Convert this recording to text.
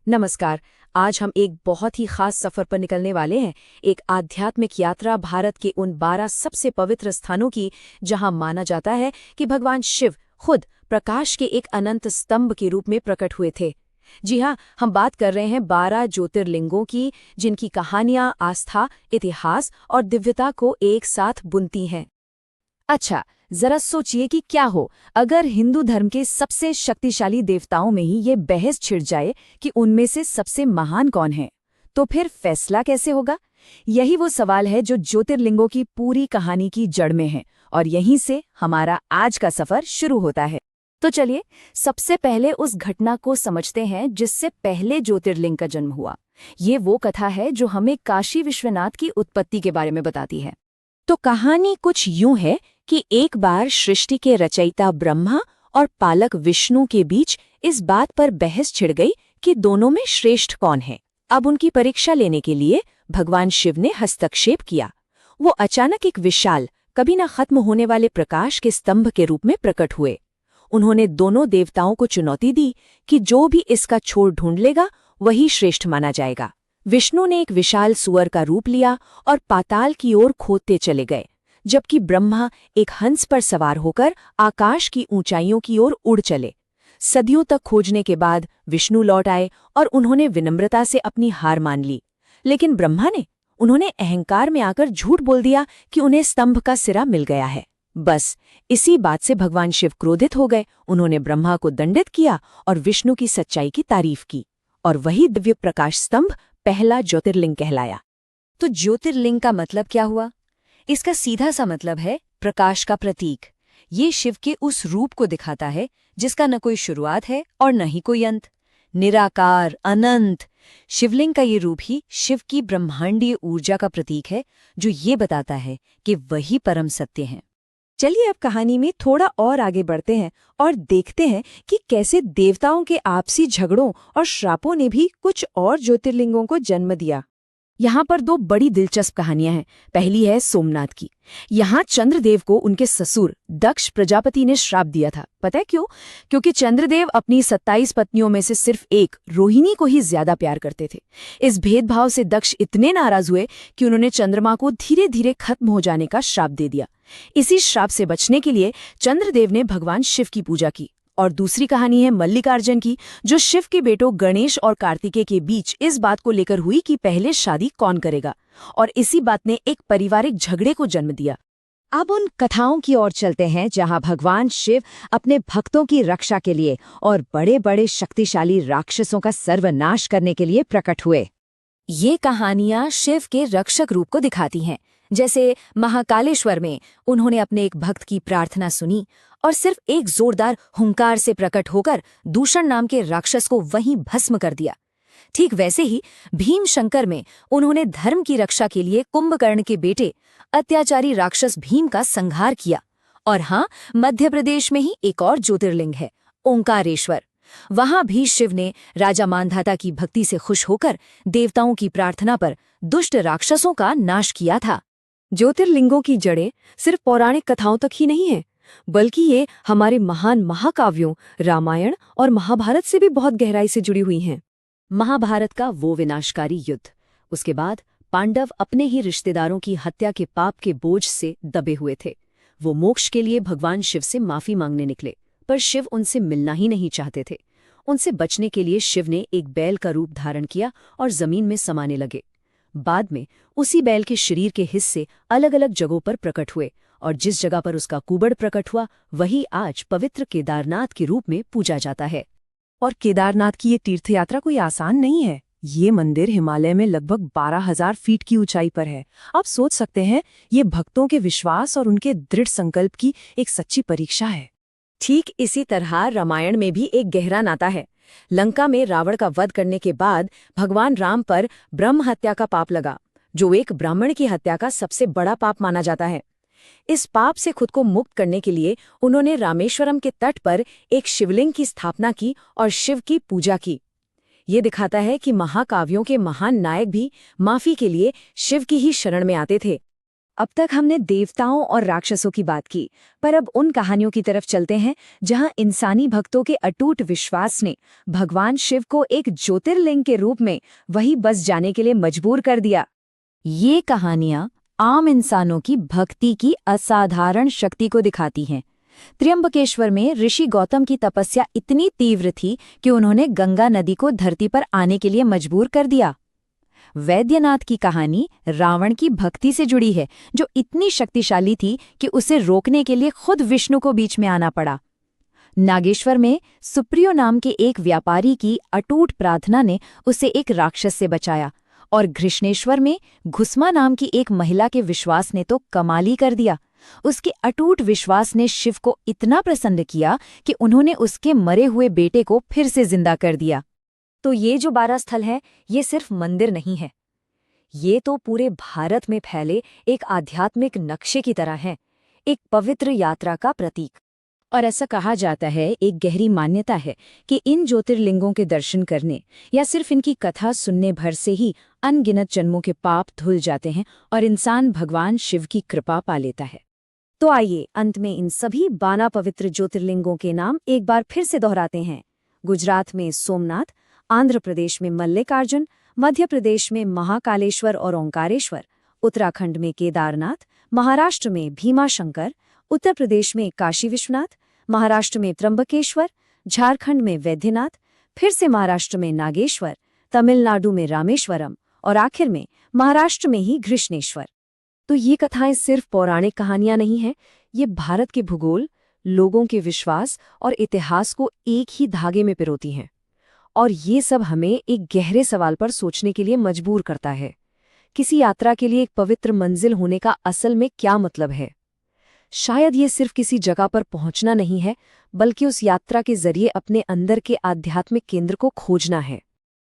नमस्कार। आज हम एक बहुत ही खास सफर पर निकलने वाले हैं। एक आध्यात्मिक यात्रा भारत के उन 12 सबसे पवित्र स्थानों की, जहां माना जाता है कि भगवान शिव खुद प्रकाश के एक अनंत स्तंभ के रूप में प्रकट हुए थे। जी हाँ, हम बात कर रहे हैं 12 ज्योतिर्लिंगों की, जिनकी कहानियां आस्था, इतिहास और दिव्यता को एक साथ बुनती हैं। अच्छा, जरा सोचिए कि क्या हो अगर हिंदू धर्म के सबसे शक्तिशाली देवताओं में ही ये बहस छिड़ जाए कि उनमें से सबसे महान कौन है। तो फिर फैसला कैसे होगा? यही वो सवाल है जो ज्योतिर्लिंगों की पूरी कहानी की जड़ में है, और यहीं से हमारा आज का सफर शुरू होता है। तो चलिए, सबसे पहले उस घटना को समझते हैं जिससे पहले ज्योतिर्लिंग का जन्म हुआ। ये वो कथा है जो हमें काशी विश्वनाथ की उत्पत्ति के बारे में बताती है। तो कहानी कुछ यूं है कि एक बार सृष्टि के रचयिता ब्रह्मा और पालक विष्णु के बीच इस बात पर बहस छिड़ गई कि दोनों में श्रेष्ठ कौन है। अब उनकी परीक्षा लेने के लिए भगवान शिव ने हस्तक्षेप किया। वो अचानक एक विशाल, कभी न खत्म होने वाले प्रकाश के स्तंभ के रूप में प्रकट हुए। उन्होंने दोनों देवताओं को चुनौती दी कि जो भी इसका छोर ढूंढ लेगा वही श्रेष्ठ माना जाएगा। विष्णु ने एक विशाल सुअर का रूप लिया और पाताल की ओर खोदते चले गए, जबकि ब्रह्मा एक हंस पर सवार होकर आकाश की ऊंचाइयों की ओर उड़ चले। सदियों तक खोजने के बाद विष्णु लौट आए और उन्होंने विनम्रता से अपनी हार मान ली। लेकिन ब्रह्मा ने उन्होंने अहंकार में आकर झूठ बोल दिया कि उन्हें स्तंभ का सिरा मिल गया है। बस इसी बात से भगवान शिव क्रोधित हो गए। उन्होंने ब्रह्मा को दंडित किया और विष्णु की सच्चाई की तारीफ की, और वही दिव्य प्रकाश स्तंभ पहला ज्योतिर्लिंग कहलाया। तो ज्योतिर्लिंग का मतलब क्या हुआ? इसका सीधा सा मतलब है प्रकाश का प्रतीक। ये शिव के उस रूप को दिखाता है जिसका न कोई शुरुआत है और न ही कोई अंत। निराकार, अनंत। शिवलिंग का ये रूप ही शिव की ब्रह्मांडीय ऊर्जा का प्रतीक है, जो ये बताता है कि वही परम सत्य है। चलिए अब कहानी में थोड़ा और आगे बढ़ते हैं और देखते हैं कि कैसे देवताओं के आपसी झगड़ों और श्रापों ने भी कुछ और ज्योतिर्लिंगों को जन्म दिया। यहाँ पर दो बड़ी दिलचस्प कहानियां हैं। पहली है सोमनाथ की। यहाँ चंद्रदेव को उनके ससुर दक्ष प्रजापति ने श्राप दिया था। पता है क्यों? क्योंकि चंद्रदेव अपनी 27 पत्नियों में से सिर्फ एक, रोहिणी को ही ज्यादा प्यार करते थे। इस भेदभाव से दक्ष इतने नाराज हुए कि उन्होंने चंद्रमा को धीरे धीरे खत्म हो जाने का श्राप दे दिया। इसी श्राप से बचने के लिए चंद्रदेव ने भगवान शिव की पूजा की। और दूसरी कहानी है मल्लिकार्जुन की, जो शिव के बेटों गणेश और कार्तिकेय के बीच इस बात को लेकर हुई कि पहले शादी कौन करेगा, और इसी बात ने एक पारिवारिक झगड़े को जन्म दिया। अब उन कथाओं की ओर चलते हैं जहां भगवान शिव अपने भक्तों की रक्षा के लिए और बड़े बड़े शक्तिशाली राक्षसों का सर्वनाश करने के लिए प्रकट हुए। ये कहानियां शिव के रक्षक रूप को दिखाती हैं। जैसे महाकालेश्वर में उन्होंने अपने एक भक्त की प्रार्थना सुनी और सिर्फ एक जोरदार हुंकार से प्रकट होकर दूषण नाम के राक्षस को वहीं भस्म कर दिया। ठीक वैसे ही भीम शंकर में उन्होंने धर्म की रक्षा के लिए कुंभकर्ण के बेटे अत्याचारी राक्षस भीम का संहार किया। और हाँ, मध्य प्रदेश में ही एक और ज्योतिर्लिंग है, ओंकारेश्वर। वहां भी शिव ने राजा मानधाता की भक्ति से खुश होकर देवताओं की प्रार्थना पर दुष्ट राक्षसों का नाश किया था। ज्योतिर्लिंगों की जड़ें सिर्फ पौराणिक कथाओं तक ही नहीं है, बल्कि ये हमारे महान महाकाव्यों रामायण और महाभारत से भी बहुत गहराई से जुड़ी हुई हैं। महाभारत का वो विनाशकारी युद्ध, उसके बाद पांडव अपने ही रिश्तेदारों की हत्या के पाप के बोझ से दबे हुए थे। वो मोक्ष के लिए भगवान शिव से माफी मांगने निकले, पर शिव उनसे मिलना ही नहीं चाहते थे। उनसे बचने के लिए शिव ने एक बैल का रूप धारण किया और जमीन में समाने लगे। बाद में उसी बैल के शरीर के हिस्से अलग अलग जगहों पर प्रकट हुए, और जिस जगह पर उसका कुबड़ प्रकट हुआ वही आज पवित्र केदारनाथ के रूप में पूजा जाता है। और केदारनाथ की ये तीर्थयात्रा कोई आसान नहीं है। ये मंदिर हिमालय में लगभग 12,000 फीट की ऊंचाई पर है। आप सोच सकते हैं, ये भक्तों के विश्वास और उनके दृढ़ संकल्प की एक सच्ची परीक्षा है। ठीक इसी तरह रामायण में भी एक गहरा नाता है। लंका में रावण का वध करने के बाद भगवान राम पर ब्रह्म हत्या का पाप लगा, जो एक ब्राह्मण की हत्या का सबसे बड़ा पाप माना जाता है। इस पाप से खुद को मुक्त करने के लिए उन्होंने रामेश्वरम के तट पर एक शिवलिंग की स्थापना की और शिव की पूजा की। ये दिखाता है कि महाकाव्यों के महान नायक भी माफी के लिए शिव की ही शरण में आते थे। अब तक हमने देवताओं और राक्षसों की बात की, पर अब उन कहानियों की तरफ चलते हैं जहां इंसानी भक्तों के अटूट विश्वास ने भगवान शिव को एक ज्योतिर्लिंग के रूप में वहीं बस जाने के लिए मजबूर कर दिया। ये कहानियां आम इंसानों की भक्ति की असाधारण शक्ति को दिखाती हैं। त्र्यंबकेश्वर में ऋषि गौतम की तपस्या इतनी तीव्र थी कि उन्होंने गंगा नदी को धरती पर आने के लिए मजबूर कर दिया। वैद्यनाथ की कहानी रावण की भक्ति से जुड़ी है, जो इतनी शक्तिशाली थी कि उसे रोकने के लिए खुद विष्णु को बीच में आना पड़ा। नागेश्वर में सुप्रियो नाम के एक व्यापारी की अटूट प्रार्थना ने उसे एक राक्षस से बचाया, और घृष्णेश्वर में घुस्मा नाम की एक महिला के विश्वास ने तो कमाल ही कर दिया। उसके अटूट विश्वास ने शिव को इतना प्रसन्न किया कि उन्होंने उसके मरे हुए बेटे को फिर से जिंदा कर दिया। तो ये जो 12 स्थल है, ये सिर्फ मंदिर नहीं है, ये तो पूरे भारत में फैले एक आध्यात्मिक नक्शे की तरह हैं, एक पवित्र यात्रा का प्रतीक। और ऐसा कहा जाता है, एक गहरी मान्यता है कि इन ज्योतिर्लिंगों के दर्शन करने या सिर्फ इनकी कथा सुनने भर से ही अनगिनत जन्मों के पाप धुल जाते हैं और इंसान भगवान शिव की कृपा पा लेता है। तो आइए अंत में इन सभी 12 पवित्र ज्योतिर्लिंगों के नाम एक बार फिर से दोहराते हैं। गुजरात में सोमनाथ, आंध्र प्रदेश में मल्लिकार्जुन, मध्य प्रदेश में महाकालेश्वर और ओंकारेश्वर, उत्तराखंड में केदारनाथ, महाराष्ट्र में भीमाशंकर, उत्तर प्रदेश में काशी विश्वनाथ, महाराष्ट्र में त्र्यंबकेश्वर, झारखंड में वैद्यनाथ, फिर से महाराष्ट्र में नागेश्वर, तमिलनाडु में रामेश्वरम और आखिर में महाराष्ट्र में ही घृष्णेश्वर। तो ये कथाएं सिर्फ पौराणिक कहानियां नहीं हैं, ये भारत के भूगोल, लोगों के विश्वास और इतिहास को एक ही धागे में पिरोती हैं। और ये सब हमें एक गहरे सवाल पर सोचने के लिए मजबूर करता है। किसी यात्रा के लिए एक पवित्र मंजिल होने का असल में क्या मतलब है? शायद ये सिर्फ किसी जगह पर पहुंचना नहीं है, बल्कि उस यात्रा के जरिए अपने अंदर के आध्यात्मिक केंद्र को खोजना है।